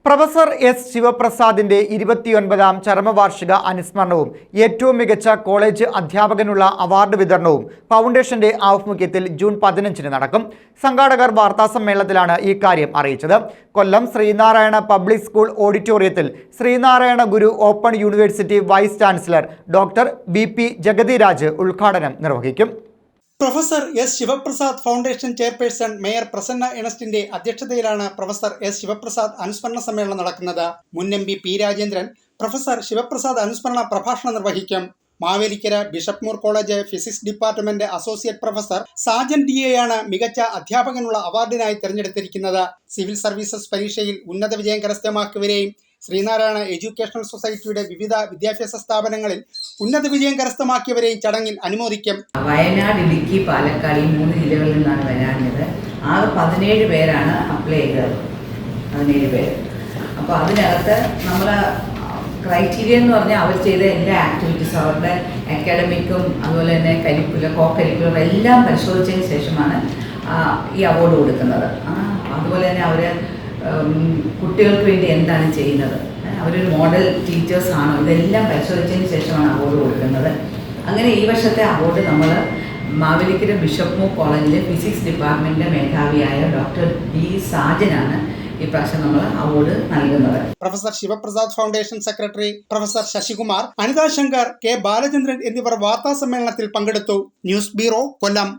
Professor S ശിവപ്രസാദിന്റെ 29ാം ചരമവാർഷിക അനുസ്മരണവും ഏറ്റവും മികച്ച college അധ്യാപകനുള്ള award വിതരണവും ഫൗണ്ടേഷന്റെ ആഭിമുഖ്യത്തിൽ ജൂൺ 15-ന് നടക്കും. സംഘാടകർ വാർത്താസമ്മേളനത്തിലാണ് ഈ കാര്യം അറിയിച്ചത്. കൊല്ലം ശ്രീനാരായണ പബ്ലിക് സ്കൂൾ ഓഡിറ്റോറിയത്തിൽ Sreenarayana Guru open university vice chancellor doctor B P. Jagathiraj ഉദ്ഘാടനം നിർവഹിക്കും. Professor S Sivaprasad foundation chairperson mayor Prasanna എണസ്റ്റിന്റെ അധ്യക്ഷതയിലാണ് പ്രൊഫസർ എസ് ശിവപ്രസാദ് അനുസ്മരണ സമ്മേളനം നടക്കുന്നത്. മുൻ M P Rajendran professor Sivaprasad അനുസ്മരണ പ്രഭാഷണം നിർവഹിക്കും. Mavelikkara bishop Moore college physics department associate professor Sajan DA മികച്ച അധ്യാപകനുള്ള അവാർഡിനായി തെരഞ്ഞെടുത്തിരിക്കുന്നത്. സിവിൽ സർവീസസ് പരീക്ഷയിൽ ഉന്നത വിജയം കരസ്ഥമാക്കിയവരെയും ശ്രീനാരായണ എഡ്യൂക്കേഷണൽ സൊസൈറ്റിയുടെ വിവിധ വിദ്യാഭ്യാസ സ്ഥാപനങ്ങളിൽ ഉന്നത വിജയം കരസ്ഥമാക്കിയവരെയും ചടങ്ങിൽ അനുമോദിക്കും. വയനാട്, ഇടുക്കി, പാലക്കാട് ഈ 3 ജില്ലകളിൽ നിന്നാണ് വരാഞ്ഞത്. ആകെ 17 പേരാണ് അപ്ലൈ ചെയ്തത്. 17 പേര്. അപ്പോൾ അതിനകത്ത് നമ്മൾ ക്രൈറ്റീരിയ എന്ന് പറഞ്ഞാൽ അവർ ചെയ്ത എല്ലാ ആക്ടിവിറ്റീസും, അവരുടെ അക്കാഡമിക്കും അതുപോലെ തന്നെ കോ കരിക്കുലർ എല്ലാം പരിശോധിച്ചതിന് ശേഷമാണ് ഈ അവാർഡ് കൊടുക്കുന്നത്. അതുപോലെ തന്നെ അവർ കുട്ടികൾക്ക് വേണ്ടി എന്താണ് ചെയ്യുന്നത്, അവരൊരു മോഡൽ ടീച്ചേഴ്സ് ആണോ, ഇതെല്ലാം പരിശോധിച്ചതിന് ശേഷമാണ് അവാർഡ് കൊടുക്കുന്നത്. അങ്ങനെ ഈ വർഷത്തെ അവാർഡ് നമ്മൾ മാവേലിക്കര ബിഷപ്പ് മൂർ കോളേജിലെ ഫിസിക്സ് ഡിപ്പാർട്ട്മെന്റിന്റെ മേധാവിയായ ഡോക്ടർ ബി സാജനാണ് ഈ പ്രാവശ്യം നമ്മൾ അവാർഡ് നൽകുന്നത്. Professor Sivaprasad foundation secretary professor Sasikumar, Anitha Shankar, K Balachandran എന്നിവർ വാർത്താ സമ്മേളനത്തിൽ പങ്കെടുത്തു. ന്യൂസ് ബ്യൂറോ, കൊല്ലം.